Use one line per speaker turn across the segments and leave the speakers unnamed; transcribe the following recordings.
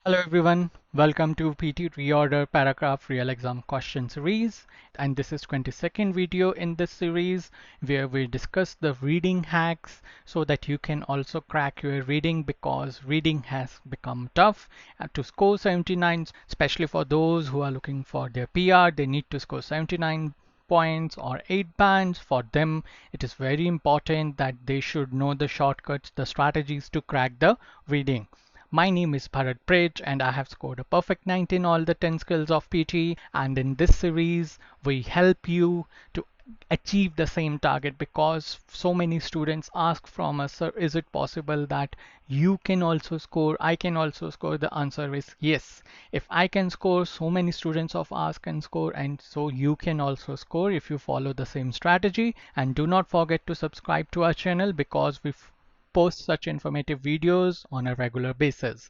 Hello everyone, welcome to PT Reorder Paragraph Real Exam Question Series, and this is 22nd video in this series where we discuss the reading hacks so that you can also crack your reading because reading has become tough to score 79, especially for those who are looking for their PR. They need to score 79 points or 8 bands. For them it is very important that they should know the shortcuts, the strategies to crack the reading. My name is Bharat Prij and I have scored a perfect 90 in all the 10 skills of PT, and in this series we help you to achieve the same target because so many students ask from us, sir, is it possible that you can also score, I can also score? The answer is yes. If I can score, so many students of ours can score, and so you can also score if you follow the same strategy. And do not forget to subscribe to our channel because we post such informative videos on a regular basis.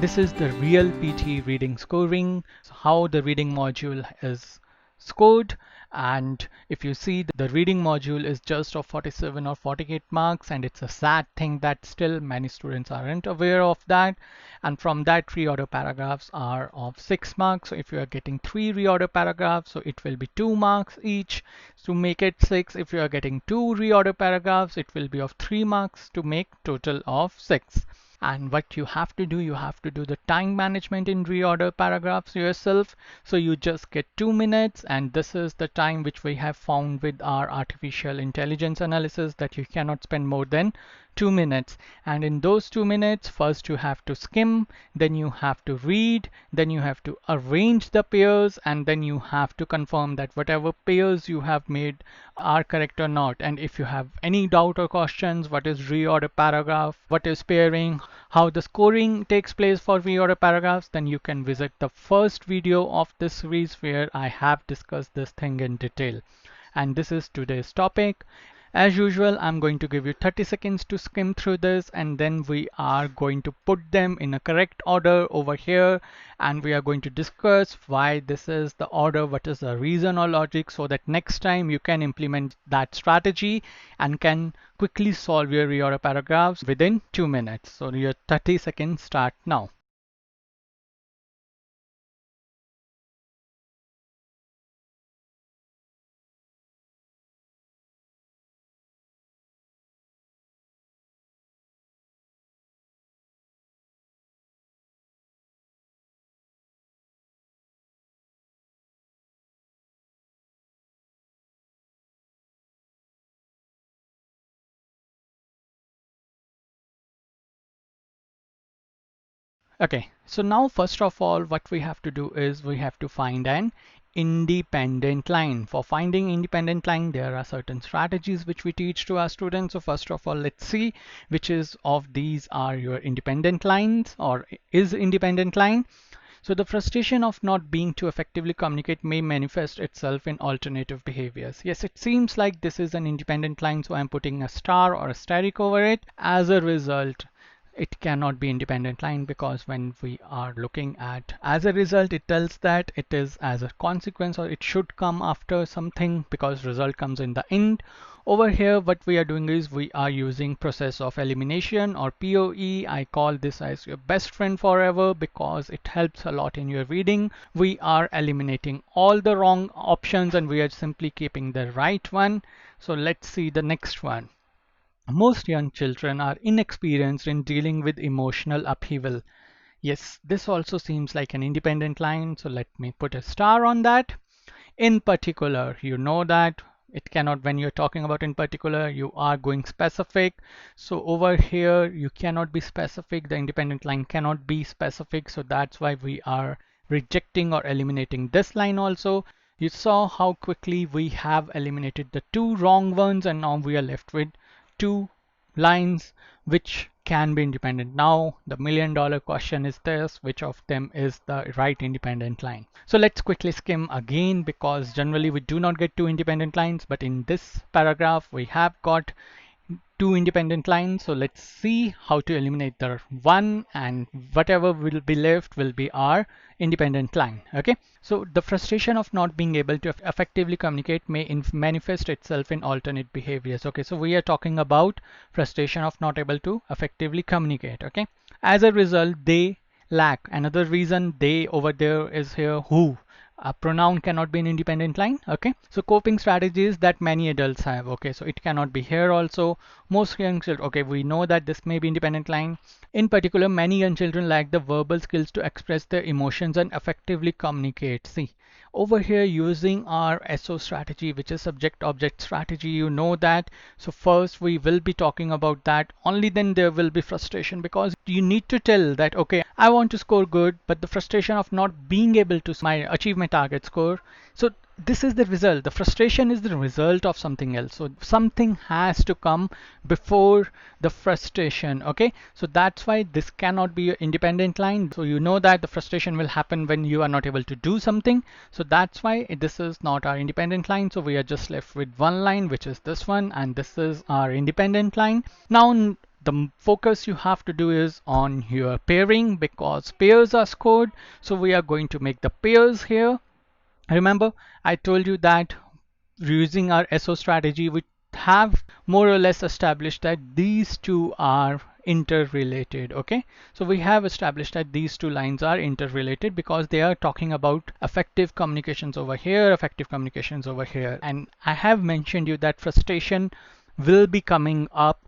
This is the real PT reading scoring, how the reading module is scored. And if you see, the reading module is just of 47 or 48 marks, and it's a sad thing that still many students aren't aware of that. And from that, reorder paragraphs are of 6 marks. So if you are getting 3 reorder paragraphs, so it will be 2 marks each. To make it 6, if you are getting 2 reorder paragraphs, it will be of 3 marks to make total of 6. And what you have to do, you have to do the time management in reorder paragraphs yourself. So you just get 2 minutes, and this is the time which we have found with our artificial intelligence analysis, that you cannot spend more than 2 minutes. And in those 2 minutes, first you have to skim, then you have to read, then you have to arrange the pairs, and then you have to confirm that whatever pairs you have made are correct or not. And if you have any doubt or questions, what is reorder paragraph, what is pairing, how the scoring takes place for reorder paragraphs, then you can visit the first video of this series where I have discussed this thing in detail. And this is today's topic. As usual, I'm going to give you 30 seconds to skim through this, and then we are going to put them in a correct order over here, and we are going to discuss why this is the order, what is the reason or logic, so that next time you can implement that strategy and can quickly solve your reorder paragraphs within 2 minutes. So your 30 seconds start now. Okay, so now first of all, what we have to do is we have to find an independent line. For finding independent line, there are certain strategies which we teach to our students. So first of all, let's see which is of these are your independent lines or is independent line. So the frustration of not being to effectively communicate may manifest itself in alternative behaviors. Yes, it seems like this is an independent line, so I'm putting a star or a asterisk over it. As a result, it cannot be independent line because when we are looking at as a result, it tells that it is as a consequence or it should come after something because result comes in the end. Over here, what we are doing is we are using process of elimination or POE. I call this as your best friend forever because it helps a lot in your reading. We are eliminating all the wrong options and we are simply keeping the right one. So let's see the next one. Most young children are inexperienced in dealing with emotional upheaval. Yes, this also seems like an independent line, so let me put a star on that. In particular, you know that it cannot, when you're talking about in particular, you are going specific. So over here, you cannot be specific. The independent line cannot be specific. So that's why we are rejecting or eliminating this line also. You saw how quickly we have eliminated the two wrong ones, and now we are left with two lines which can be independent. Now the $1,000,000 question is this: which of them is the right independent line? So let's quickly skim again because generally we do not get two independent lines, but in this paragraph we have got two independent lines. So let's see how to eliminate the one, and whatever will be left will be our independent line. Okay, so the frustration of not being able to effectively communicate may manifest itself in alternate behaviors. Okay, so we are talking about frustration of not able to effectively communicate. Okay, as a result they lack. Another reason they over there is here who. A pronoun cannot be an independent line. Okay, so coping strategies that many adults have. Okay, so it cannot be here also. Most young children, okay, we know that this may be independent line. In particular, many young children lack the verbal skills to express their emotions and effectively communicate. See, over here using our SO strategy, which is subject object strategy, you know that. So first we will be talking about that, only then there will be frustration, because you need to tell that, okay, I want to score good, but the frustration of not being able to achieve my target score. So this is the result. The frustration is the result of something else. So something has to come before the frustration. Okay, so that's why this cannot be an independent line. So you know that the frustration will happen when you are not able to do something. So that's why this is not our independent line. So we are just left with one line, which is this one, and this is our independent line. Now the focus you have to do is on your pairing, because pairs are scored. So we are going to make the pairs here. Remember, I told you that using our SO strategy, we have more or less established that these two are interrelated. Okay, so we have established that these two lines are interrelated because they are talking about effective communications over here, effective communications over here. And I have mentioned you that frustration will be coming up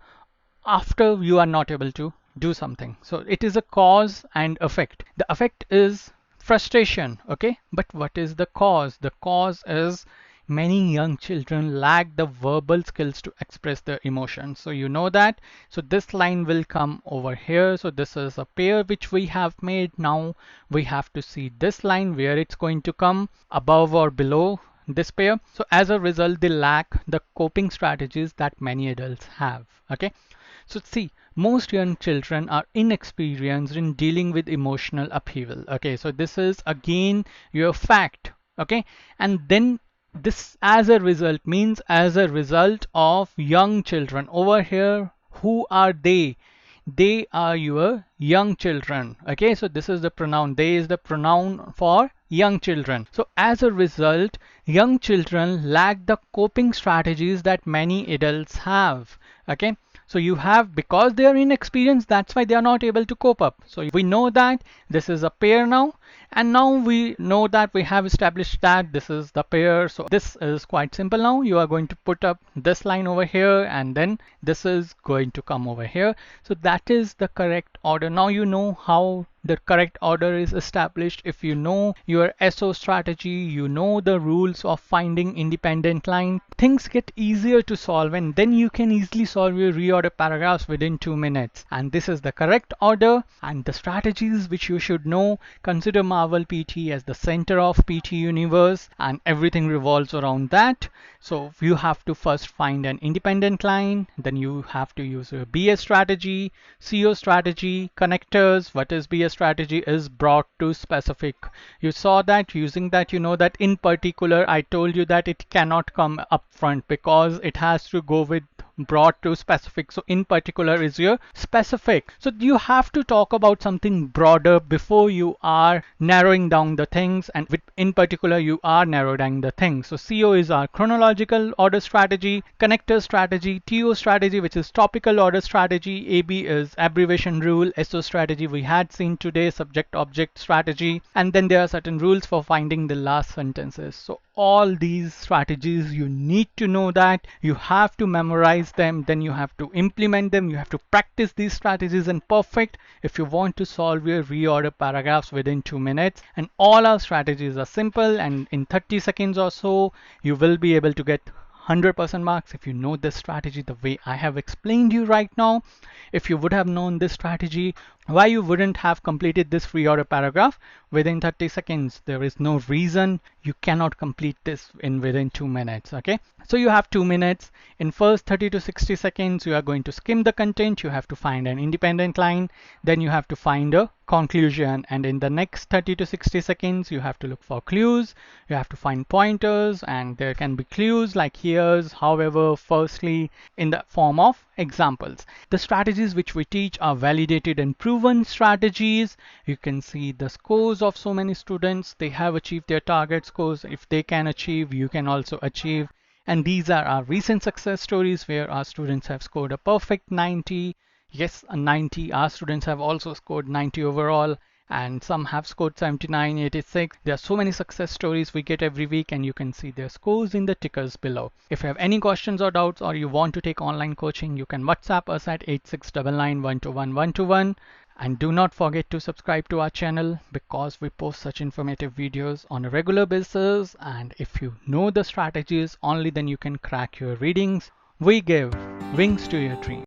after you are not able to do something. So it is a cause and effect. The effect is frustration. Okay, but what is the cause? The cause is many young children lack the verbal skills to express their emotions. So you know that. So this line will come over here. So this is a pair which we have made. Now we have to see this line where it's going to come, above or below this pair. So as a result, they lack the coping strategies that many adults have. Okay, so see, most young children are inexperienced in dealing with emotional upheaval. Okay, so this is again your fact. Okay, and then this as a result means as a result of young children over here. Who are they? They are your young children. Okay, so this is the pronoun. They is the pronoun for young children. So as a result, young children lack the coping strategies that many adults have. Okay, so you have, because they are inexperienced, that's why they are not able to cope up. So we know that this is a pair now, and now we know that we have established that this is the pair. So this is quite simple. Now you are going to put up this line over here, and then this is going to come over here. So that is the correct order. Now you know how the correct order is established. If you know your SO strategy, you know the rules of finding independent line, things get easier to solve, and then you can easily solve your reorder paragraphs within 2 minutes. And this is the correct order, and the strategies which you should know. Consider Marvel PT as the center of PT universe, and everything revolves around that. So you have to first find an independent line, then you have to use a BS strategy, CO strategy, connectors. What is BS strategy? Is brought to specific. You saw that using that, you know that in particular I told you that it cannot come up front because it has to go with brought to specific. So in particular is your specific. So you have to talk about something broader before you are narrowing down the things, and with in particular you are narrowing down the things. So CO is our chronological order strategy, connector strategy, TO strategy, which is topical order strategy, AB is abbreviation rule, SO strategy we had seen today, subject object strategy, and then there are certain rules for finding the last sentences. So all these strategies you need to know, that you have to memorize them, then you have to implement them, you have to practice these strategies and perfect if you want to solve your reorder paragraphs within 2 minutes. And all our strategies are simple, and in 30 seconds or so you will be able to get 100% marks if you know this strategy the way I have explained you right now. If you would have known this strategy, why you wouldn't have completed this free order paragraph within 30 seconds. There is no reason you cannot complete this in within 2 minutes. Okay, so you have 2 minutes. In first 30 to 60 seconds you are going to skim the content, you have to find an independent line, then you have to find a conclusion, and in the next 30 to 60 seconds you have to look for clues, you have to find pointers, and there can be clues like here's, however, firstly, in the form of examples. The strategies which we teach are validated and proven strategies. You can see the scores of so many students, they have achieved their target scores. If they can achieve, you can also achieve. And these are our recent success stories where our students have scored a perfect 90. Yes, a 90. Our students have also scored 90 overall, and some have scored 79, 86. There are so many success stories we get every week, and you can see their scores in the tickers below. If you have any questions or doubts, or you want to take online coaching, you can WhatsApp us at 8699121121. And do not forget to subscribe to our channel, because we post such informative videos on a regular basis. And if you know the strategies, only then you can crack your readings. We give wings to your dreams.